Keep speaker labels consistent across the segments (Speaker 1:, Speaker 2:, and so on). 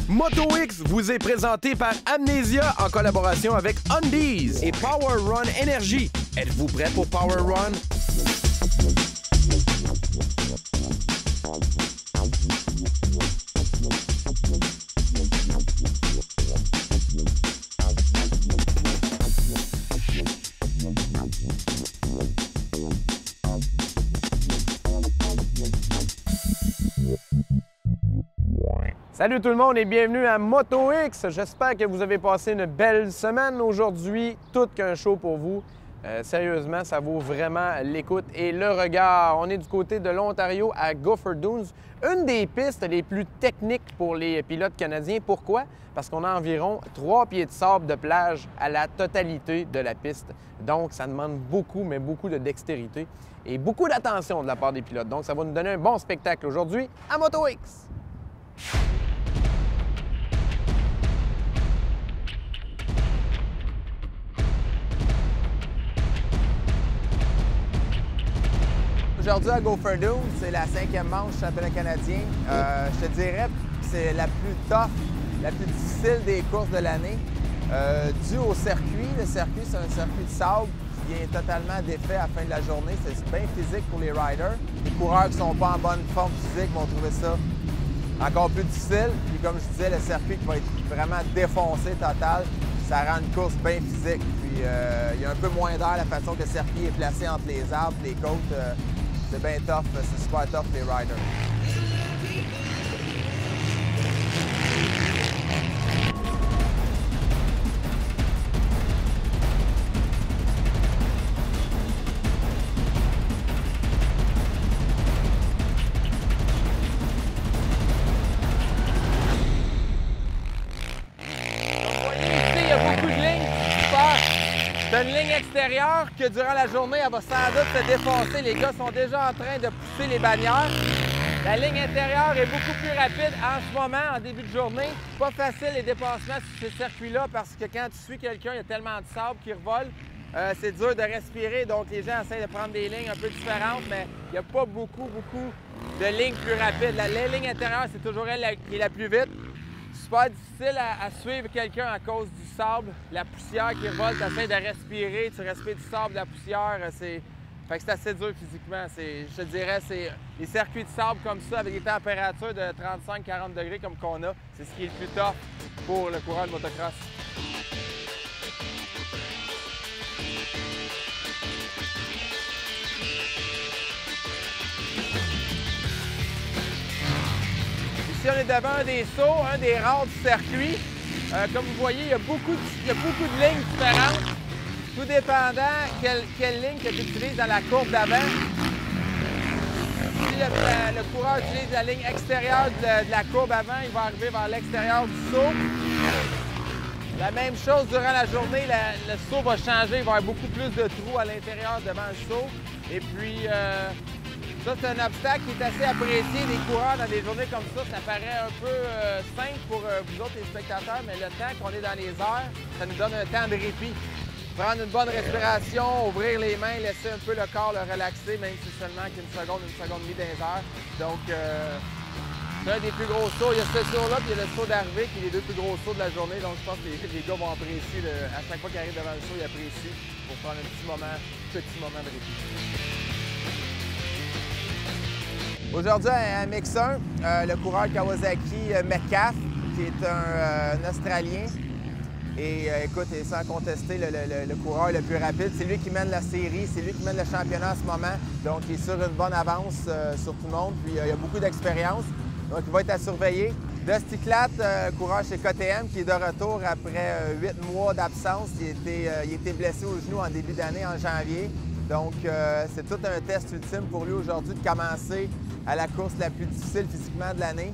Speaker 1: MotoX vous est présenté par Amnesia en collaboration avec Undies et Power Run Energy. Êtes-vous prêt pour Power Run? Salut tout le monde et bienvenue à MotoX. J'espère que vous avez passé une belle semaine aujourd'hui. Tout qu'un show pour vous. Sérieusement, ça vaut vraiment l'écoute et le regard. On est du côté de l'Ontario à Gopher Dunes, une des pistes les plus techniques pour les pilotes canadiens. Pourquoi? Parce qu'on a environ 3 pieds de sable de plage à la totalité de la piste. Donc, ça demande beaucoup, mais beaucoup de dextérité et beaucoup d'attention de la part des pilotes. Donc, ça va nous donner un bon spectacle aujourd'hui à MotoX.
Speaker 2: Aujourd'hui à Gopher Dunes, c'est la 5e manche du championnat canadien. Je te dirais que c'est la plus tough, la plus difficile des courses de l'année. Dû au circuit, le circuit c'est un circuit de sable qui vient totalement défait à la fin de la journée. C'est bien physique pour les riders. Les coureurs qui ne sont pas en bonne forme physique vont trouver ça encore plus difficile. Puis comme je disais, le circuit qui va être vraiment défoncé total, ça rend une course bien physique. Puis il y a un peu moins d'air la façon que le circuit est placé entre les arbres, les côtes. C'est bien tough, c'est super tough les riders.
Speaker 3: Il y a beaucoup de lignes qui passent. C'est une ligne extérieure que durant la journée, elle va sans doute se défoncer. Les gars sont déjà en train de pousser les bannières. La ligne intérieure est beaucoup plus rapide en ce moment, en début de journée. Pas facile les dépassements sur ce circuit-là parce que quand tu suis quelqu'un, il y a tellement de sable qui revole. C'est dur de respirer, donc les gens essaient de prendre des lignes un peu différentes, mais il n'y a pas beaucoup de lignes plus rapides. La ligne intérieure, c'est toujours elle qui est la plus vite. Super difficile à suivre quelqu'un à cause du sable, la poussière qui revole, tu essaies de respirer, tu respires du sable, de la poussière, fait que c'est assez dur physiquement. Je te dirais, c'est les circuits de sable comme ça, avec des températures de 35-40 degrés comme qu'on a, c'est ce qui est le plus tough pour le coureur de motocross. Ici, on est devant un des sauts, un des rares du circuit. Comme vous voyez, il y a beaucoup de lignes différentes, tout dépendant quelle ligne que tu utilises dans la courbe d'avant. Si le coureur utilise la ligne extérieure de la courbe avant, il va arriver vers l'extérieur du saut. La même chose durant la journée, le saut va changer, il va y avoir beaucoup plus de trous à l'intérieur devant le saut. Et puis, ça, c'est un obstacle qui est assez apprécié des coureurs dans des journées comme ça. Ça paraît un peu simple pour vous autres, les spectateurs, mais le temps qu'on est dans les airs, ça nous donne un temps de répit. Prendre une bonne respiration, ouvrir les mains, laisser un peu le corps le relaxer, même si c'est seulement qu'une seconde et demie dans les airs. Donc, c'est un des plus gros sauts. Il y a ce saut-là, puis il y a le saut d'arrivée, qui est les deux plus gros sauts de la journée. Donc, je pense que les gars vont apprécier. À chaque fois qu'ils arrivent devant le saut, ils apprécient pour prendre un petit moment de répit.
Speaker 2: Aujourd'hui, à MX1, le coureur Kawasaki Metcalfe, qui est un Australien. Et écoute, sans contester, le coureur le plus rapide. C'est lui qui mène la série, c'est lui qui mène le championnat en ce moment. Donc, il est sur une bonne avance sur tout le monde. Puis, il a beaucoup d'expérience. Donc, il va être à surveiller. Dusty Klatt, coureur chez KTM, qui est de retour après 8 mois d'absence. Il était blessé au genou en début d'année, en janvier. Donc, c'est tout un test ultime pour lui aujourd'hui de commencer à la course la plus difficile physiquement de l'année.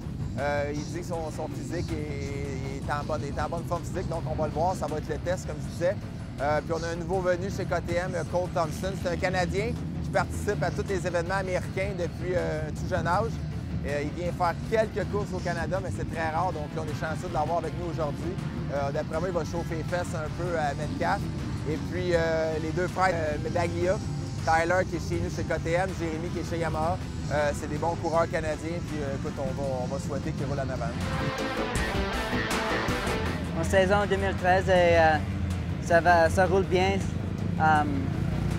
Speaker 2: Il dit que son physique est en bonne forme physique, donc on va le voir, ça va être le test, comme je disais. Puis on a un nouveau venu chez KTM, Cole Thompson. C'est un Canadien qui participe à tous les événements américains depuis un tout jeune âge. Il vient faire quelques courses au Canada, mais c'est très rare, donc on est chanceux de l'avoir avec nous aujourd'hui. D'après moi, il va chauffer les fesses un peu à Metcalfe. Et puis les deux frères Medaglia, Tyler qui est chez nous chez KTM, Jérémy qui est chez Yamaha. C'est des bons coureurs canadiens, puis écoute, on va souhaiter qu'ils roulent en avant.
Speaker 4: en saison 2013 et ça roule bien.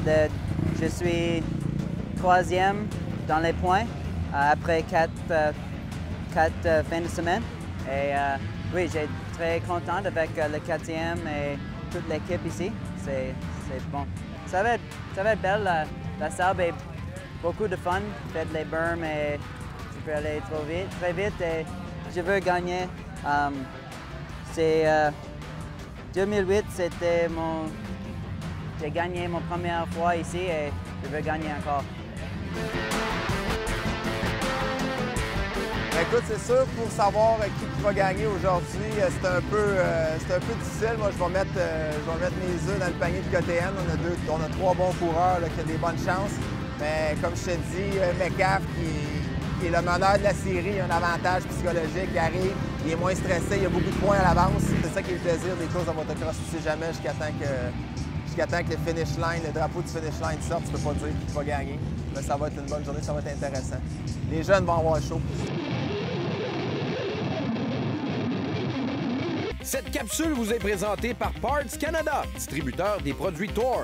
Speaker 4: Je suis 3e dans les points après 4 fins de semaine. Et oui, j'ai très contente avec le 4e et toute l'équipe ici. C'est bon. Ça va être belle. La sable est beaucoup de fun. Faites les berms et je peux aller très vite et je veux gagner. 2008, c'était j'ai gagné mon première fois ici et je veux gagner encore.
Speaker 2: Écoute, c'est sûr, pour savoir qui va gagner aujourd'hui, c'est un peu difficile. Moi, je vais mettre mes œufs dans le panier de KTM. On a 3 bons coureurs là, qui ont des bonnes chances. Mais comme je te dis, Metcalf, qui est le meneur de la série, il a un avantage psychologique. Il arrive, il est moins stressé, il a beaucoup de points à l'avance. C'est ça qui est le plaisir des courses de motocross. Tu sais jamais jusqu'à temps que le finish line, le drapeau du finish line sorte, tu peux pas dire qui va gagner. Mais ça va être une bonne journée, ça va être intéressant. Les jeunes vont avoir chaud.
Speaker 5: Cette capsule vous est présentée par Parts Canada, distributeur des produits Thor.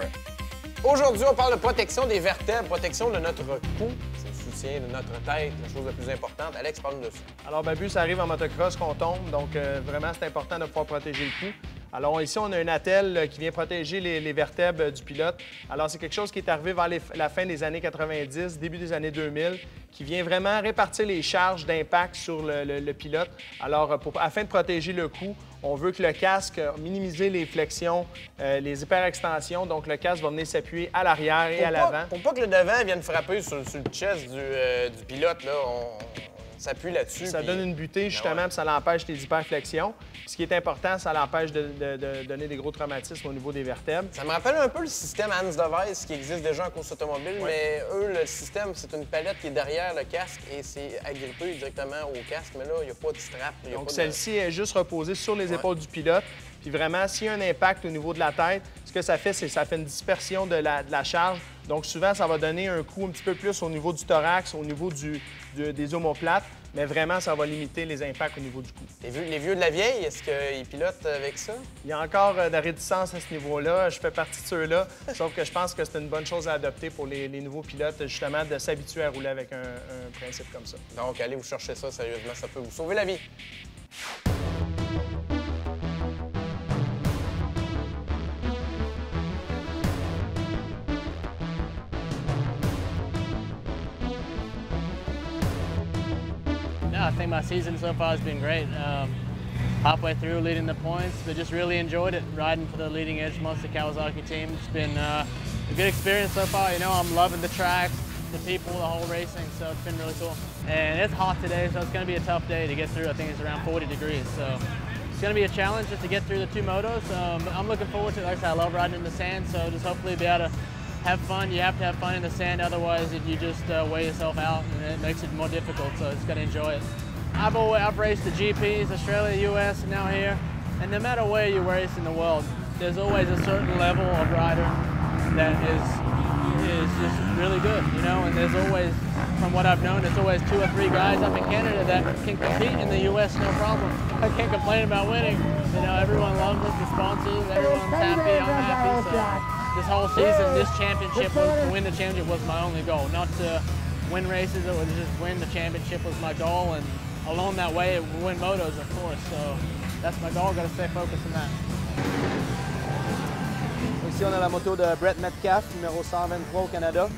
Speaker 1: Aujourd'hui, on parle de protection des vertèbres, protection de notre cou. C'est le soutien de notre tête, la chose la plus importante. Alex, parle-nous de ça.
Speaker 6: Alors, Babu, ça arrive en motocross qu'on tombe, donc vraiment, c'est important de pouvoir protéger le cou. Alors ici, on a un attelle qui vient protéger les vertèbres du pilote. Alors c'est quelque chose qui est arrivé vers la fin des années 90, début des années 2000, qui vient vraiment répartir les charges d'impact sur le pilote. Alors afin de protéger le cou, on veut que le casque minimiser les flexions, les hyperextensions. Donc le casque va venir s'appuyer à l'arrière et à l'avant.
Speaker 1: Pour pas que le devant vienne frapper sur le chest du pilote, là, on s'appuie là-dessus.
Speaker 6: Ça donne une butée, justement, puis ça l'empêche les hyperflexions. Ce qui est important, ça l'empêche de donner des gros traumatismes au niveau des vertèbres.
Speaker 1: Ça me rappelle un peu le système Hans Device qui existe déjà en course automobile, mais eux, le système, c'est une palette qui est derrière le casque et c'est agrippé directement au casque, mais là, il n'y a pas de strap.
Speaker 6: Donc celle-ci est juste reposée sur les épaules du pilote. Puis vraiment, s'il y a un impact au niveau de la tête, ce que ça fait, c'est que ça fait une dispersion de la charge. Donc souvent, ça va donner un coup un petit peu plus au niveau du thorax, au niveau des omoplates, mais vraiment, ça va limiter les impacts au niveau du cou.
Speaker 1: Les vieux de la vieille, est-ce qu'ils pilotent avec ça?
Speaker 6: Il y a encore de la réticence à ce niveau-là. Je fais partie de ceux-là, sauf que je pense que c'est une bonne chose à adopter pour les nouveaux pilotes, justement, de s'habituer à rouler avec un principe comme ça.
Speaker 1: Donc, allez vous chercher ça, sérieusement, ça peut vous sauver la vie.
Speaker 7: I think my season so far has been great. Halfway through leading the points, but just really enjoyed it, riding for the leading edge Monster Kawasaki team. It's been a good experience so far. You know, I'm loving the tracks, the people, the whole racing, so it's been really cool. And it's hot today, so it's going to be a tough day to get through. I think it's around 40 degrees, so it's going to be a challenge just to get through the 2 motos. But I'm looking forward to it. Like I said, I love riding in the sand, so just hopefully be able to have fun. You have to have fun in the sand, otherwise you just wear yourself out and it makes it more difficult, so just got to enjoy it. I've raced the GPs, Australia, US, and now here, and no matter where you race in the world, there's always a certain level of rider that is just really good, you know, and there's always, from what I've known, there's always 2 or 3 guys up in Canada that can compete in the US, no problem. I can't complain about winning. You know, everyone loves us, the sponsors, everyone's happy, I'm happy, so this whole season, this championship, to win the championship was my only goal, not to win races, it was just win the championship was my goal, and along that way, win motos, of course. So that's my goal. Got to stay focused on that.
Speaker 6: Ici, on a la moto de Brett Metcalf, numéro 123 au Canada.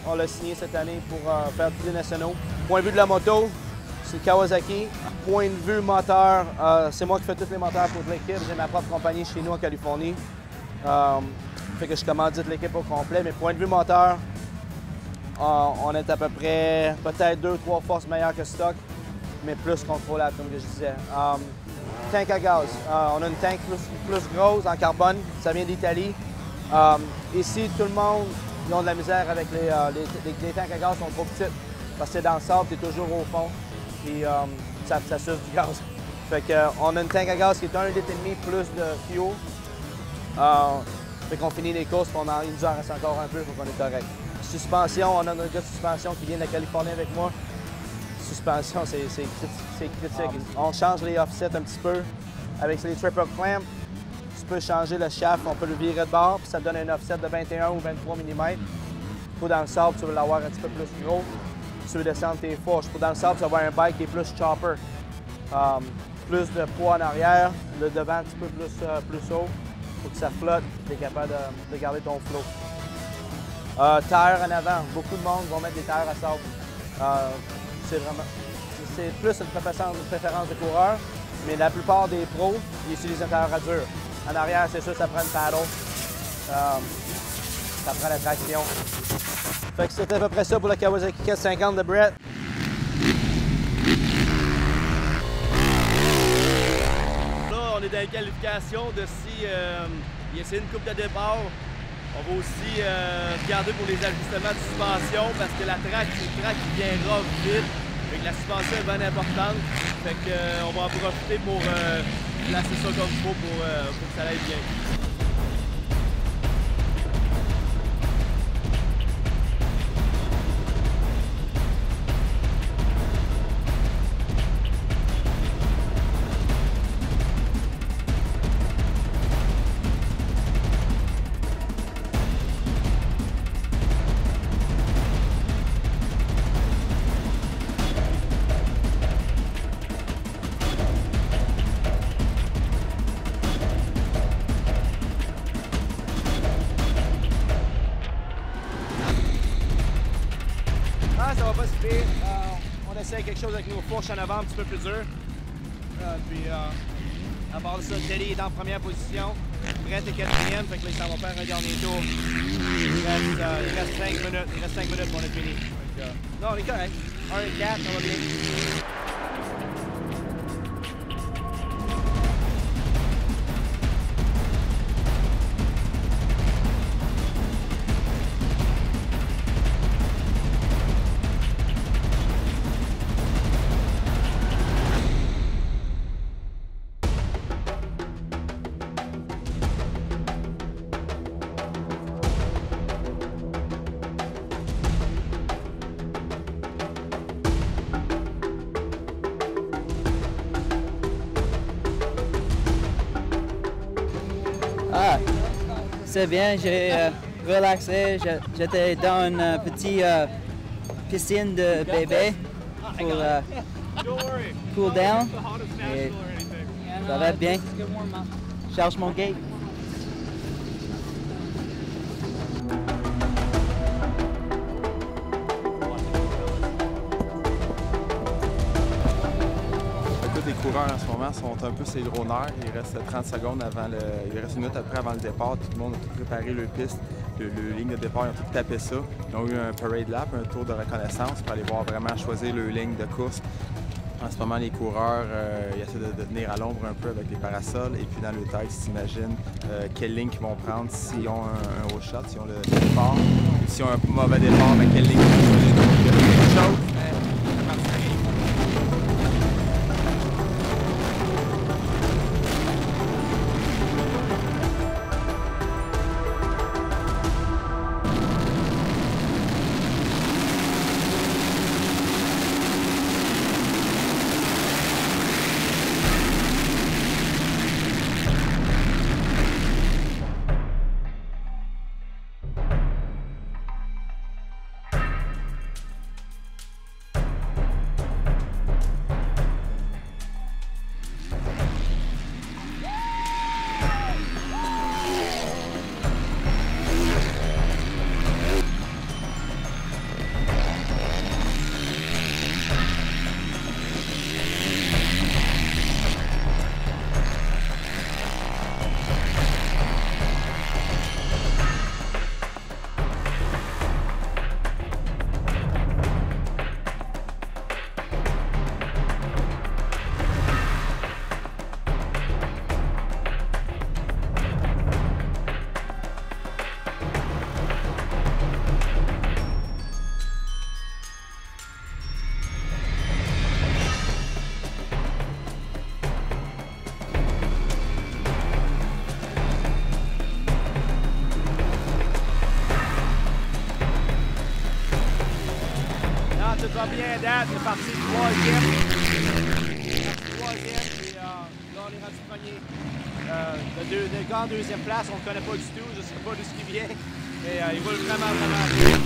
Speaker 6: On l'a signé cette année pour faire tous les nationaux. Point de vue de la moto, c'est Kawasaki. Point de vue moteur, c'est moi qui fais tous les moteurs pour l'équipe. J'ai ma propre compagnie chez nous en Californie. Fait que je commandite l'équipe au complet. Mais point de vue moteur, on est à peu près peut-être 2-3 forces meilleures que stock, mais plus contrôlable, comme je disais. Tank à gaz. On a une tank plus grosse en carbone. Ça vient d'Italie. Ici, tout le monde, ils ont de la misère avec les tanks à gaz sont trop petites. Parce que c'est dans le sable, tu es toujours au fond. Puis ça suce du gaz. Fait qu'on a une tank à gaz qui est 1,5 litre plus de fuel. Fait qu'on finit les courses, puis il nous en reste encore un peu pour qu'on est correct. Suspension, on a notre gars de suspension qui vient de la Californie avec moi. Suspension, c'est critique. On change les offsets un petit peu. Avec les triple clamps, tu peux changer le shaft, on peut le virer de bord, puis ça te donne un offset de 21 ou 23 mm. Pour dans le sable, tu veux l'avoir un petit peu plus gros. Tu veux descendre tes fourches. Pour dans le sable, tu vas avoir un bike qui est plus chopper. Plus de poids en arrière, le devant un petit peu plus haut. Pour que ça flotte, tu es capable de garder ton flow. Terre en avant. Beaucoup de monde vont mettre des terres à sable. C'est plus une préférence de coureur, mais la plupart des pros, ils utilisent un terre à dur. En arrière, c'est sûr, ça prend une paddle. Ça prend la traction. Fait que c'est à peu près ça pour la Kawasaki 450 de Brett.
Speaker 8: Là, on est dans les qualifications de si il essaie une coupe de départ. On va aussi regarder pour les ajustements de suspension parce que la track, c'est une track qui vient rough vite. Fait que la suspension est bien importante. Fait que, on va en profiter pour placer ça comme il faut pour que ça aille bien.
Speaker 6: Ça va pas se faire. On essaie quelque chose avec nos fourches en avant un petit peu plus dur. Puis à part de ça, Teddy est en première position. Brett est quatrième, fait que là, ça va faire un dernier tour. Il reste 5 minutes. Il reste 5 minutes pour on est fini. Non, on est correct. 1 et 4, ça va bien.
Speaker 4: Ah, c'est bien, j'ai relaxé. J'étais dans une petite piscine de bébé pour cool down. Et ça va bien. Je charge mon gate.
Speaker 2: Les coureurs en ce moment sont un peu sur les gros nerfs. Il reste 30 secondes avant il reste une minute après avant le départ. Tout le monde a tout préparé le piste, le ligne de départ, ils ont tout tapé ça. Ils ont eu un parade lap, un tour de reconnaissance pour aller voir vraiment choisir le ligne de course. En ce moment, les coureurs ils essaient de tenir à l'ombre un peu avec les parasols. Et puis dans le tête, ils s'imaginent quelle ligne ils vont prendre s'ils ont un haut shot, s'ils ont le départ. S'ils ont un mauvais départ, ben, quelle ligne ils vont choisir. Donc, il y a quelque chose.
Speaker 6: Tout va bien à date, c'est parti le troisième. Puis là, on on est rendu premier. Le gars en deuxième place, on ne le connaît pas du tout, je ne sais pas d'où il vient, mais il roule vraiment bien.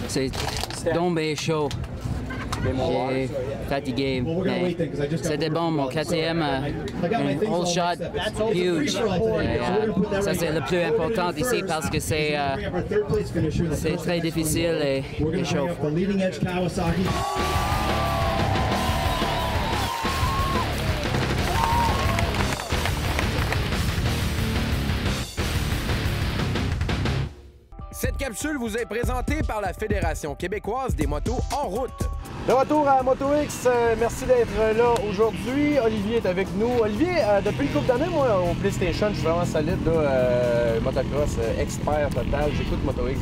Speaker 9: C'est tombé chaud. J'ai fatigué, mais c'était bon. Mon quatrième, un whole shot huge. Et, ça, c'est le plus important ici parce que c'est très difficile et chaud.
Speaker 5: Cette capsule vous est présentée par la Fédération québécoise des motos en route.
Speaker 1: De retour à Moto X, merci d'être là aujourd'hui. Olivier est avec nous. Olivier, depuis une couple d'années, moi, au PlayStation, je suis vraiment solide, là, motocross, expert total. J'écoute Moto X,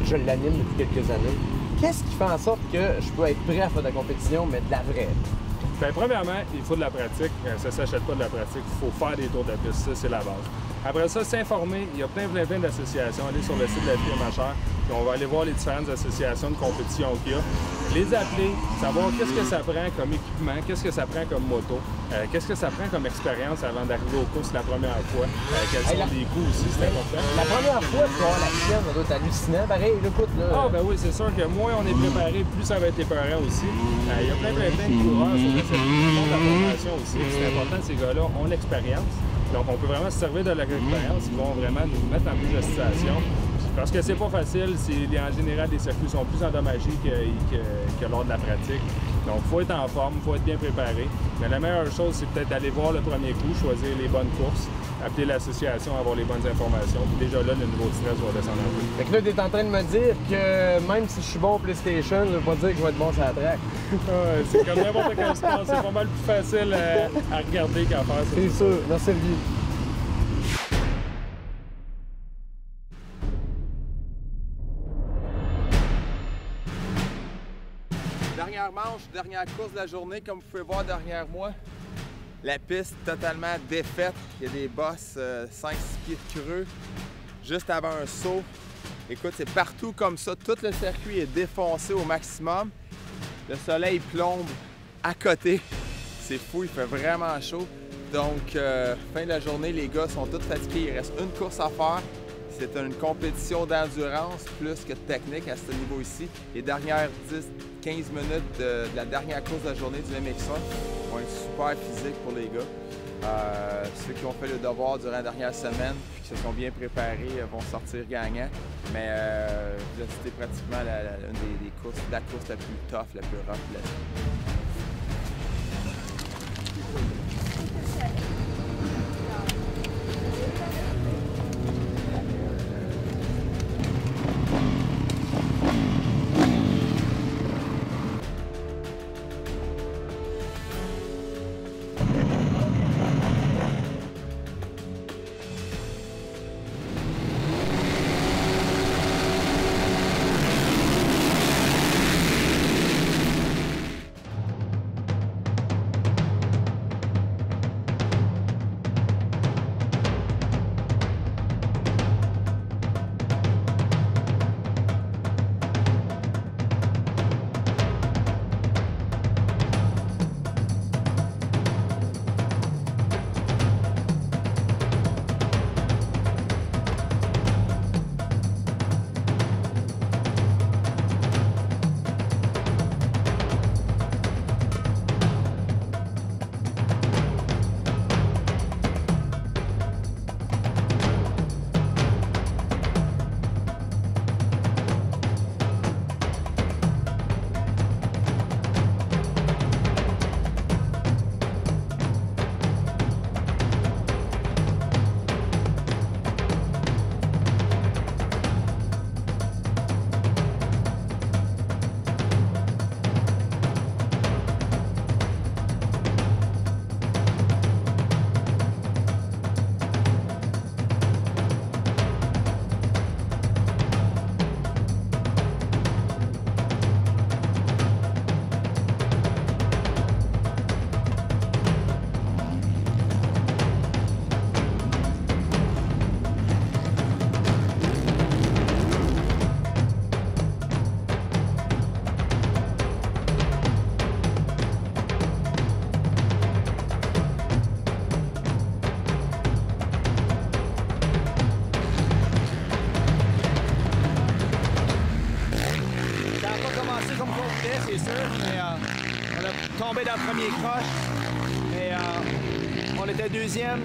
Speaker 1: je l'anime depuis quelques années. Qu'est-ce qui fait en sorte que je peux être prêt à faire de la compétition, mais de la vraie?
Speaker 10: Bien, premièrement, il faut de la pratique. Ça ne s'achète pas de la pratique. Il faut faire des tours de piste. Ça, c'est la base. Après ça, s'informer. Il y a plein d'associations. Allez sur le site de la FIMHR. Puis on va aller voir les différentes associations de compétition qu'il y a. Les appeler, savoir qu'est-ce que ça prend comme équipement, qu'est-ce que ça prend comme moto, qu'est-ce que ça prend comme expérience avant d'arriver aux courses la première fois. Quels sont les coûts aussi, c'est important.
Speaker 1: La première fois, tu vas avoir la sienne, ça doit être hallucinant. Pareil, écoute, là.
Speaker 10: Ah, ben oui, c'est sûr que moins on est préparé, plus ça va être épeurant aussi. Il y a plein de coureurs sur le site de la formation aussi. C'est important, ces gars-là ont l'expérience. Donc, on peut vraiment se servir de leur expérience. Ils vont vraiment nous mettre en plus de situation. Parce que c'est pas facile, en général, les circuits sont plus endommagés que lors de la pratique. Donc, il faut être en forme, il faut être bien préparé. Mais la meilleure chose, c'est peut-être d'aller voir le premier coup, choisir les bonnes courses, appeler l'association, avoir les bonnes informations. Puis déjà là, le niveau de stress va descendre un peu.
Speaker 1: Fait que là, tu es en train de me dire que même si je suis bon au PlayStation, ça veut pas dire que je vais être bon sur la track.
Speaker 10: C'est comme n'importe quel sport, c'est pas mal plus facile à regarder qu'à faire.
Speaker 1: C'est sûr. Merci, Olivier.
Speaker 2: Dernière manche, dernière course de la journée, comme vous pouvez voir derrière moi. La piste totalement défaite. Il y a des bosses 5-6 pieds de creux juste avant un saut. Écoute, c'est partout comme ça. Tout le circuit est défoncé au maximum. Le soleil plombe à côté. C'est fou, il fait vraiment chaud. Donc, fin de la journée, les gars sont tous fatigués. Il reste une course à faire. C'est une compétition d'endurance plus que de technique à ce niveau ici. Les dernières 10-15 minutes de la dernière course de la journée du MX1 vont être super physiques pour les gars. Ceux qui ont fait le devoir durant la dernière semaine et qui se sont bien préparés vont sortir gagnants. Mais c'était pratiquement une des courses, la course la plus tough, la plus rough de l'année.
Speaker 6: tombé dans le premier croche. Et on était deuxième,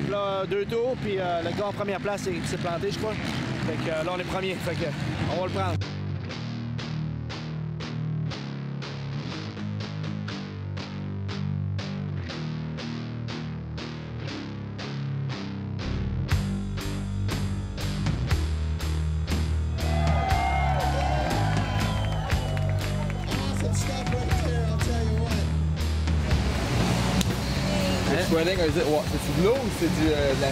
Speaker 6: là, 2 tours, puis le gars en première place s'est planté, je crois. Fait que là, on est premier, fait que on va le prendre.
Speaker 2: C'est du l'eau ou c'est du la...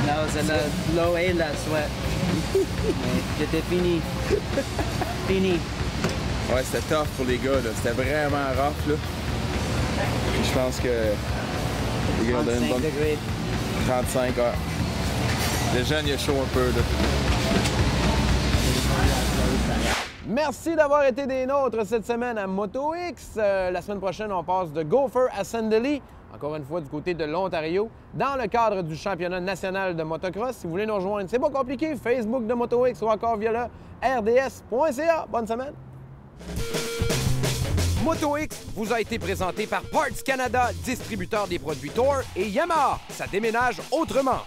Speaker 4: Non, c'est l'eau et la sweat. J'étais fini. Fini.
Speaker 2: Ouais, c'était tough pour les gars, là. C'était vraiment rough, là. Puis je pense que les gars ont donné une bonne... 35 heures. Le jeune, il a chaud un peu, là.
Speaker 1: Merci d'avoir été des nôtres cette semaine à Moto X. La semaine prochaine, on passe de Gopher à Sandley, encore une fois du côté de l'Ontario, dans le cadre du championnat national de motocross. Si vous voulez nous rejoindre, c'est pas compliqué, Facebook de Moto X ou encore via le rds.ca. Bonne semaine!
Speaker 5: Moto X vous a été présenté par Parts Canada, distributeur des produits Thor, et Yamaha, ça déménage autrement.